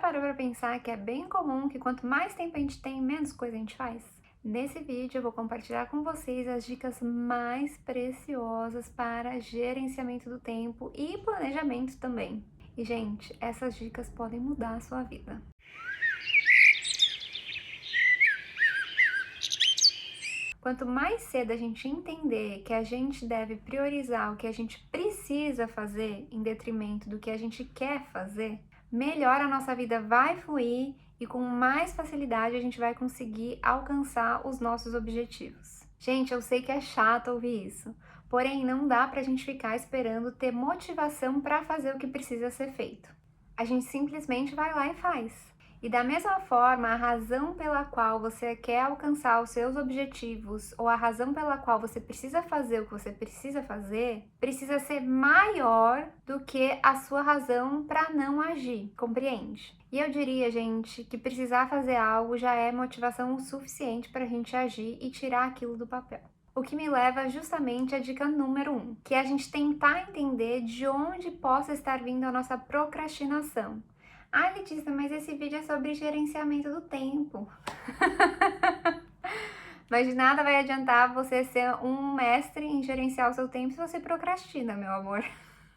parou para pensar que é bem comum que quanto mais tempo a gente tem, menos coisa a gente faz? Nesse vídeo eu vou compartilhar com vocês as dicas mais preciosas para gerenciamento do tempo e planejamento também. E, gente, essas dicas podem mudar a sua vida. Quanto mais cedo a gente entender que a gente deve priorizar o que a gente precisa fazer em detrimento do que a gente quer fazer, melhor a nossa vida vai fluir e com mais facilidade a gente vai conseguir alcançar os nossos objetivos. Gente, eu sei que é chato ouvir isso, porém não dá pra gente ficar esperando ter motivação para fazer o que precisa ser feito. A gente simplesmente vai lá e faz. E da mesma forma, a razão pela qual você quer alcançar os seus objetivos ou a razão pela qual você precisa fazer o que você precisa fazer, precisa ser maior do que a sua razão para não agir, compreende? E eu diria, gente, que precisar fazer algo já é motivação o suficiente para a gente agir e tirar aquilo do papel. O que me leva justamente à dica número 1, que é a gente tentar entender de onde possa estar vindo a nossa procrastinação. Ah, Letícia, mas esse vídeo é sobre gerenciamento do tempo. Mas de nada vai adiantar você ser um mestre em gerenciar o seu tempo se você procrastina, meu amor.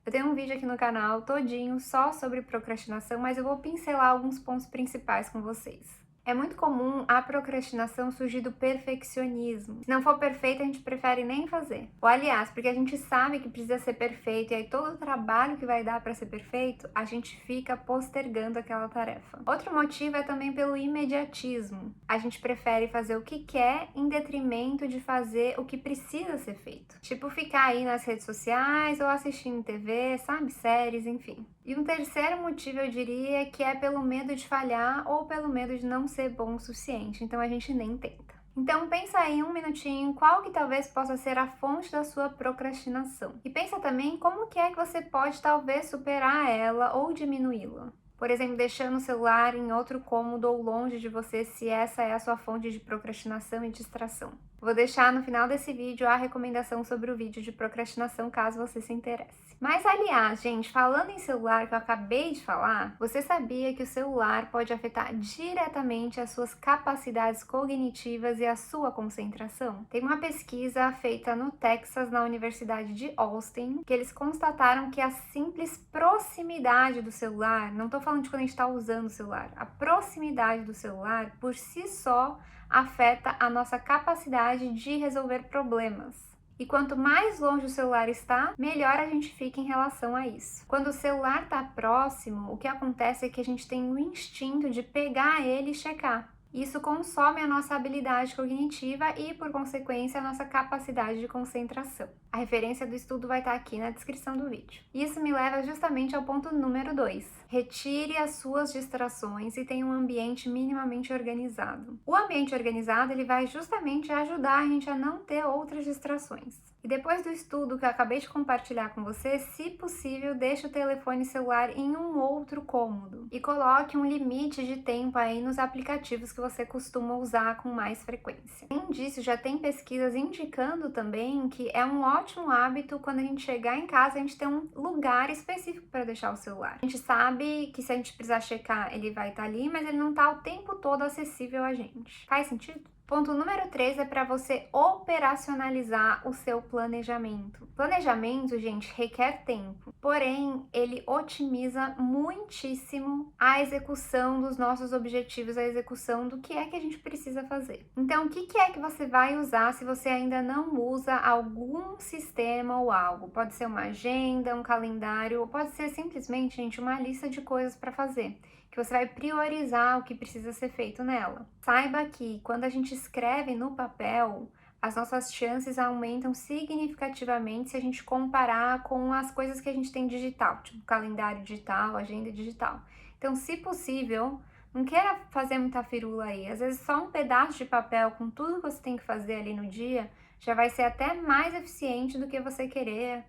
Eu tenho um vídeo aqui no canal todinho só sobre procrastinação, mas eu vou pincelar alguns pontos principais com vocês. É muito comum a procrastinação surgir do perfeccionismo. Se não for perfeito, a gente prefere nem fazer. Ou aliás, porque a gente sabe que precisa ser perfeito e aí todo o trabalho que vai dar para ser perfeito, a gente fica postergando aquela tarefa. Outro motivo é também pelo imediatismo. A gente prefere fazer o que quer em detrimento de fazer o que precisa ser feito. Tipo ficar aí nas redes sociais ou assistindo TV, sabe, séries, enfim. E um terceiro motivo, eu diria, que é pelo medo de falhar ou pelo medo de não ser bom o suficiente, então a gente nem tenta. Então pensa aí um minutinho qual que talvez possa ser a fonte da sua procrastinação. E pensa também como que é que você pode talvez superar ela ou diminuí-la. Por exemplo, deixando o celular em outro cômodo ou longe de você, se essa é a sua fonte de procrastinação e distração. Vou deixar no final desse vídeo a recomendação sobre o vídeo de procrastinação, caso você se interesse. Mas, aliás, gente, falando em celular que eu acabei de falar, você sabia que o celular pode afetar diretamente as suas capacidades cognitivas e a sua concentração? Tem uma pesquisa feita no Texas, na Universidade de Austin, que eles constataram que a simples proximidade do celular, não estou falando de quando a gente está usando o celular, a proximidade do celular, por si só, afeta a nossa capacidade de resolver problemas. E quanto mais longe o celular está, melhor a gente fica em relação a isso. Quando o celular está próximo, o que acontece é que a gente tem o instinto de pegar ele e checar. Isso consome a nossa habilidade cognitiva e, por consequência, a nossa capacidade de concentração. A referência do estudo vai estar aqui na descrição do vídeo. Isso me leva justamente ao ponto número 2. Retire as suas distrações e tenha um ambiente minimamente organizado. O ambiente organizado ele vai justamente ajudar a gente a não ter outras distrações. E depois do estudo que eu acabei de compartilhar com você, se possível, deixe o telefone celular em um outro cômodo e coloque um limite de tempo aí nos aplicativos que você costuma usar com mais frequência. Além disso, já tem pesquisas indicando também que é um ótimo hábito quando a gente chegar em casa, a gente ter um lugar específico para deixar o celular. A gente sabe que se a gente precisar checar, ele vai estar ali, mas ele não está o tempo todo acessível a gente. Faz sentido? Ponto número 3 é para você operacionalizar o seu planejamento. Planejamento, gente, requer tempo, porém ele otimiza muitíssimo a execução dos nossos objetivos, a execução do que é que a gente precisa fazer. Então, o que é que você vai usar se você ainda não usa algum sistema ou algo? Pode ser uma agenda, um calendário, ou pode ser simplesmente, gente, uma lista de coisas para fazer, que você vai priorizar o que precisa ser feito nela. Saiba que quando a gente escreve no papel, as nossas chances aumentam significativamente se a gente comparar com as coisas que a gente tem digital, tipo calendário digital, agenda digital. Então, se possível, não queira fazer muita firula aí. Às vezes só um pedaço de papel com tudo que você tem que fazer ali no dia já vai ser até mais eficiente do que você querer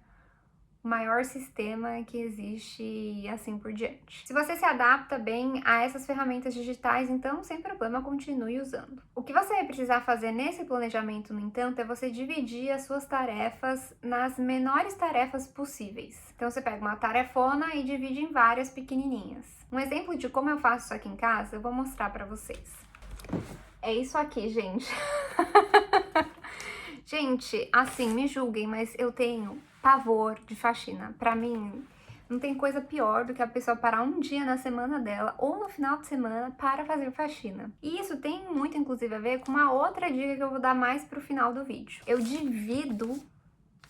maior sistema que existe e assim por diante. Se você se adapta bem a essas ferramentas digitais, então sem problema continue usando. O que você vai precisar fazer nesse planejamento, no entanto, é você dividir as suas tarefas nas menores tarefas possíveis. Então você pega uma tarefona e divide em várias pequenininhas. Um exemplo de como eu faço isso aqui em casa, eu vou mostrar pra vocês. É isso aqui, gente. Gente, assim, me julguem, mas eu tenho pavor de faxina. Pra mim, não tem coisa pior do que a pessoa parar um dia na semana dela ou no final de semana para fazer faxina. E isso tem muito, inclusive, a ver com uma outra dica que eu vou dar mais pro final do vídeo. Eu divido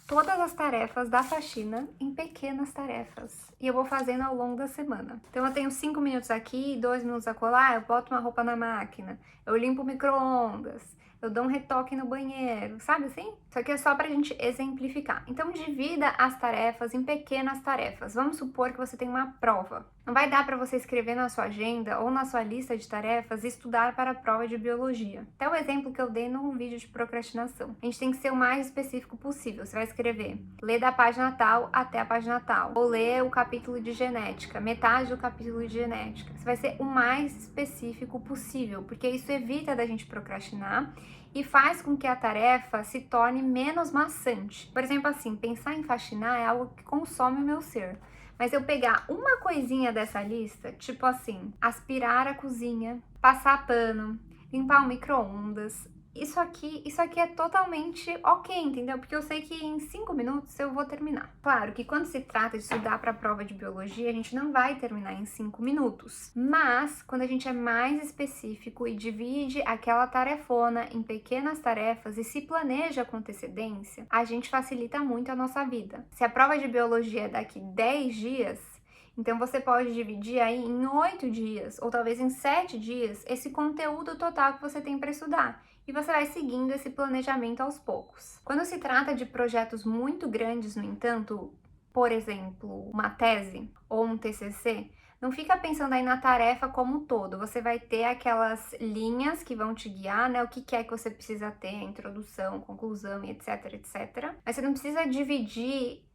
todas as tarefas da faxina em pequenas tarefas. E eu vou fazendo ao longo da semana. Então eu tenho 5 minutos aqui, 2 minutos acolá, eu boto uma roupa na máquina, eu limpo o micro-ondas, eu dou um retoque no banheiro, sabe assim? Isso aqui é só pra gente exemplificar. Então divida as tarefas em pequenas tarefas. Vamos supor que você tem uma prova. Não vai dar para você escrever na sua agenda ou na sua lista de tarefas e estudar para a prova de biologia. Até o exemplo que eu dei no vídeo de procrastinação. A gente tem que ser o mais específico possível. Você vai escrever, ler da página tal até a página tal. Ou ler o capítulo de genética, metade do capítulo de genética. Você vai ser o mais específico possível, porque isso evita da gente procrastinar e faz com que a tarefa se torne menos maçante. Por exemplo, assim, pensar em faxinar é algo que consome o meu ser. Mas eu pegar uma coisinha dessa lista, tipo assim, aspirar a cozinha, passar pano, limpar o micro-ondas, isso aqui é totalmente ok, entendeu? Porque eu sei que em 5 minutos eu vou terminar. Claro que quando se trata de estudar para a prova de biologia, a gente não vai terminar em 5 minutos. Mas quando a gente é mais específico e divide aquela tarefona em pequenas tarefas e se planeja com antecedência, a gente facilita muito a nossa vida. Se a prova de biologia é daqui 10 dias, então você pode dividir aí em 8 dias ou talvez em 7 dias esse conteúdo total que você tem para estudar. E você vai seguindo esse planejamento aos poucos. Quando se trata de projetos muito grandes, no entanto, por exemplo, uma tese ou um TCC, não fica pensando aí na tarefa como um todo. Você vai ter aquelas linhas que vão te guiar, né? O que é que você precisa ter, a introdução, conclusão e etc, etc. Mas você não precisa dividir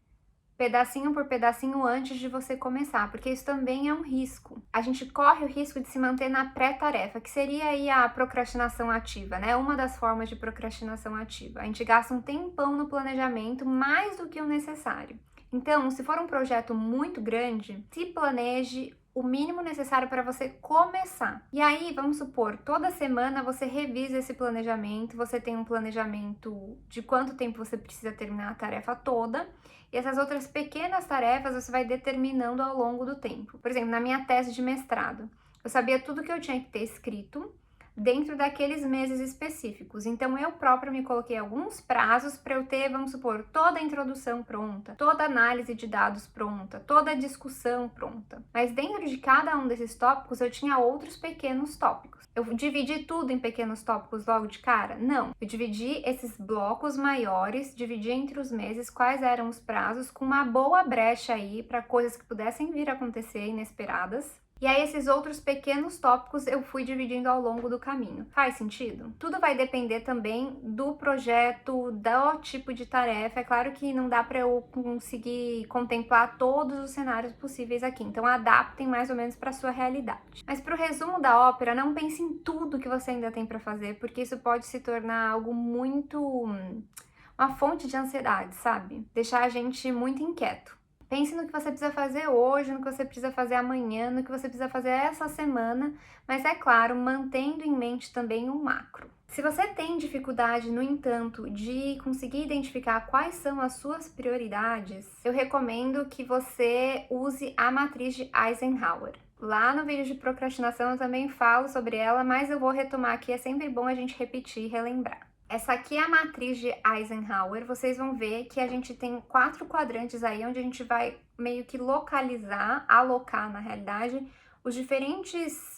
pedacinho por pedacinho antes de você começar, porque isso também é um risco. A gente corre o risco de se manter na pré-tarefa, que seria aí a procrastinação ativa, né? Uma das formas de procrastinação ativa. A gente gasta um tempão no planejamento, mais do que o necessário. Então, se for um projeto muito grande, se planeje o mínimo necessário para você começar. E aí, vamos supor, toda semana você revisa esse planejamento, você tem um planejamento de quanto tempo você precisa terminar a tarefa toda, e essas outras pequenas tarefas você vai determinando ao longo do tempo. Por exemplo, na minha tese de mestrado, eu sabia tudo que eu tinha que ter escrito dentro daqueles meses específicos. Então eu própria me coloquei alguns prazos para eu ter, vamos supor, toda a introdução pronta, toda a análise de dados pronta, toda a discussão pronta. Mas dentro de cada um desses tópicos eu tinha outros pequenos tópicos. Eu dividi tudo em pequenos tópicos logo de cara? Não. Eu dividi esses blocos maiores, dividi entre os meses quais eram os prazos, com uma boa brecha aí para coisas que pudessem vir a acontecer inesperadas. E aí esses outros pequenos tópicos eu fui dividindo ao longo do caminho. Faz sentido? Tudo vai depender também do projeto, do tipo de tarefa. É claro que não dá para eu conseguir contemplar todos os cenários possíveis aqui, então adaptem mais ou menos para sua realidade. Mas para o resumo da ópera, não pense em tudo que você ainda tem para fazer, porque isso pode se tornar algo muito uma fonte de ansiedade, sabe? Deixar a gente muito inquieto. Pense no que você precisa fazer hoje, no que você precisa fazer amanhã, no que você precisa fazer essa semana, mas é claro, mantendo em mente também o macro. Se você tem dificuldade, no entanto, de conseguir identificar quais são as suas prioridades, eu recomendo que você use a matriz de Eisenhower. Lá no vídeo de procrastinação eu também falo sobre ela, mas eu vou retomar aqui, é sempre bom a gente repetir e relembrar. Essa aqui é a matriz de Eisenhower, vocês vão ver que a gente tem 4 quadrantes aí, onde a gente vai meio que localizar, alocar na realidade, os diferentes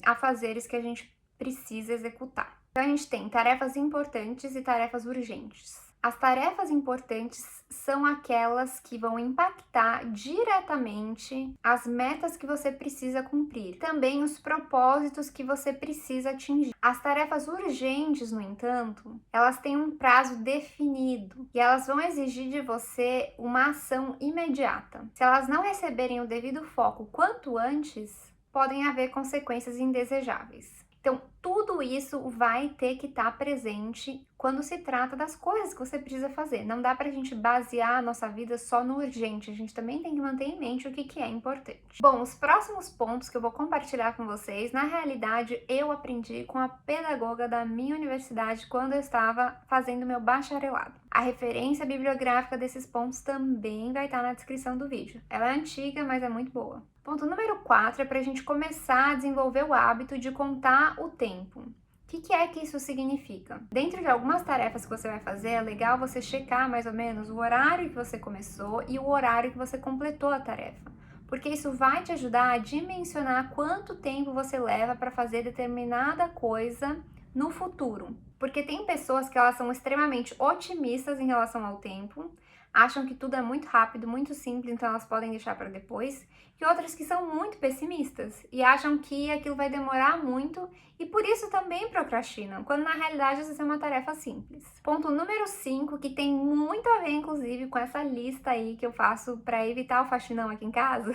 afazeres que a gente precisa executar. Então a gente tem tarefas importantes e tarefas urgentes. As tarefas importantes são aquelas que vão impactar diretamente as metas que você precisa cumprir, também os propósitos que você precisa atingir. As tarefas urgentes, no entanto, elas têm um prazo definido e elas vão exigir de você uma ação imediata. Se elas não receberem o devido foco quanto antes, podem haver consequências indesejáveis. Então, tudo isso vai ter que estar presente quando se trata das coisas que você precisa fazer. Não dá pra gente basear a nossa vida só no urgente, a gente também tem que manter em mente o que é importante. Bom, os próximos pontos que eu vou compartilhar com vocês, na realidade, eu aprendi com a pedagoga da minha universidade quando eu estava fazendo meu bacharelado. A referência bibliográfica desses pontos também vai estar na descrição do vídeo. Ela é antiga, mas é muito boa. Ponto número 4 é para a gente começar a desenvolver o hábito de contar o tempo. O que é que isso significa? Dentro de algumas tarefas que você vai fazer, é legal você checar mais ou menos o horário que você começou e o horário que você completou a tarefa, porque isso vai te ajudar a dimensionar quanto tempo você leva para fazer determinada coisa no futuro. Porque tem pessoas que elas são extremamente otimistas em relação ao tempo, acham que tudo é muito rápido, muito simples, então elas podem deixar para depois, e outras que são muito pessimistas e acham que aquilo vai demorar muito e por isso também procrastinam, quando na realidade essa é uma tarefa simples. Ponto número 5, que tem muito a ver inclusive com essa lista aí que eu faço para evitar o faxinão aqui em casa,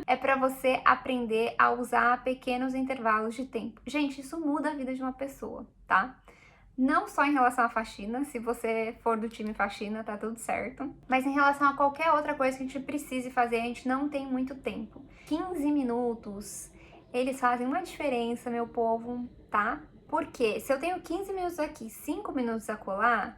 é para você aprender a usar pequenos intervalos de tempo. Gente, isso muda a vida de uma pessoa, tá? Não só em relação à faxina, se você for do time faxina, tá tudo certo. Mas em relação a qualquer outra coisa que a gente precise fazer, a gente não tem muito tempo. 15 minutos, eles fazem uma diferença, meu povo, tá? Porque se eu tenho 15 minutos aqui, 5 minutos acolá,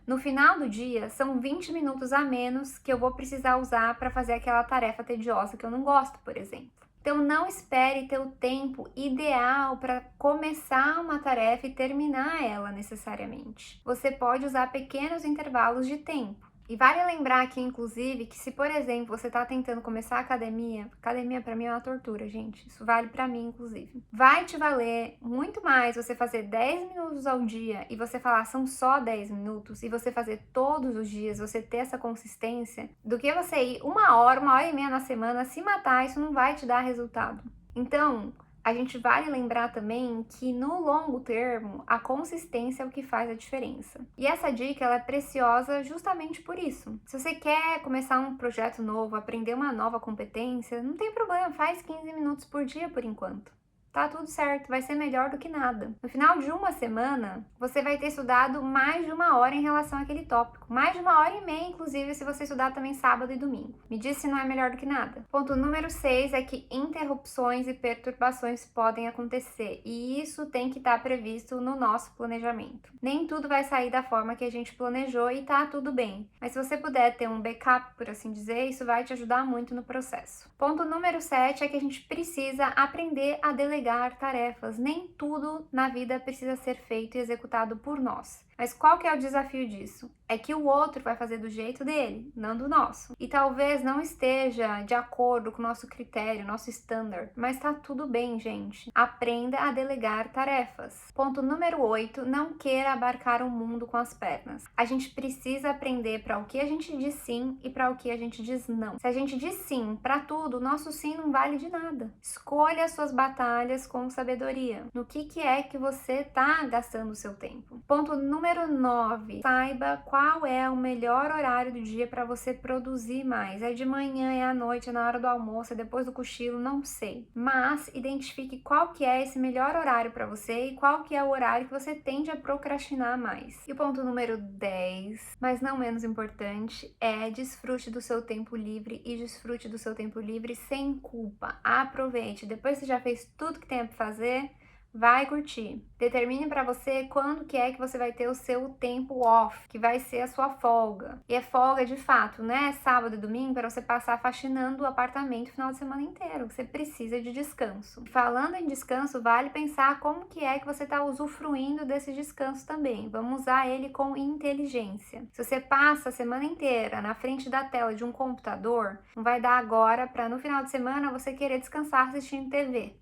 no final do dia são 20 minutos a menos que eu vou precisar usar para fazer aquela tarefa tediosa que eu não gosto, por exemplo. Então, não espere ter o tempo ideal para começar uma tarefa e terminar ela necessariamente. Você pode usar pequenos intervalos de tempo. E vale lembrar aqui, inclusive, que se, por exemplo, você está tentando começar a academia para mim é uma tortura, gente. Isso vale para mim, inclusive. Vai te valer muito mais você fazer 10 minutos ao dia e você falar são só 10 minutos e você fazer todos os dias, você ter essa consistência, do que você ir 1 hora e meia na semana, se matar, isso não vai te dar resultado. Então, a gente vale lembrar também que no longo termo, a consistência é o que faz a diferença. E essa dica ela é preciosa justamente por isso. Se você quer começar um projeto novo, aprender uma nova competência, não tem problema, faz 15 minutos por dia por enquanto. Tá tudo certo, vai ser melhor do que nada. No final de uma semana, você vai ter estudado mais de 1 hora em relação àquele tópico. Mais de 1 hora e meia, inclusive, se você estudar também sábado e domingo. Me diz se não é melhor do que nada. Ponto número 6 é que interrupções e perturbações podem acontecer. E isso tem que estar previsto no nosso planejamento. Nem tudo vai sair da forma que a gente planejou e tá tudo bem. Mas se você puder ter um backup, por assim dizer, isso vai te ajudar muito no processo. Ponto número 7 é que a gente precisa aprender a delegar tarefas. Nem tudo na vida precisa ser feito e executado por nós. Mas qual que é o desafio disso? É que o outro vai fazer do jeito dele, não do nosso. E talvez não esteja de acordo com o nosso critério, nosso standard, mas tá tudo bem, gente. Aprenda a delegar tarefas. Ponto número 8, não queira abarcar o mundo com as pernas. A gente precisa aprender para o que a gente diz sim e para o que a gente diz não. Se a gente diz sim para tudo, o nosso sim não vale de nada. Escolha as suas batalhas com sabedoria. No que é que você tá gastando o seu tempo? Ponto número 9, saiba qual é o melhor horário do dia para você produzir mais. É de manhã, é à noite, é na hora do almoço, é depois do cochilo, não sei. Mas identifique qual que é esse melhor horário para você e qual que é o horário que você tende a procrastinar mais. E o ponto número 10, mas não menos importante, é desfrute do seu tempo livre e desfrute do seu tempo livre sem culpa. Aproveite. Depois que você já fez tudo que tem para fazer, vai curtir. Determine para você quando que é que você vai ter o seu tempo off, que vai ser a sua folga. E é folga de fato, né? Sábado e domingo para você passar faxinando o apartamento o final de semana inteiro. Você precisa de descanso. Falando em descanso, vale pensar como que é que você está usufruindo desse descanso também. Vamos usar ele com inteligência. Se você passa a semana inteira na frente da tela de um computador, não vai dar agora para no final de semana você querer descansar assistindo TV.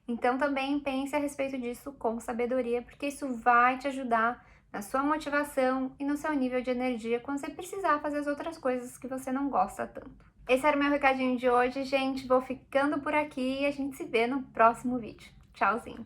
Então também pense a respeito disso com sabedoria, porque isso vai te ajudar na sua motivação e no seu nível de energia quando você precisar fazer as outras coisas que você não gosta tanto. Esse era o meu recadinho de hoje, gente. Vou ficando por aqui e a gente se vê no próximo vídeo. Tchauzinho!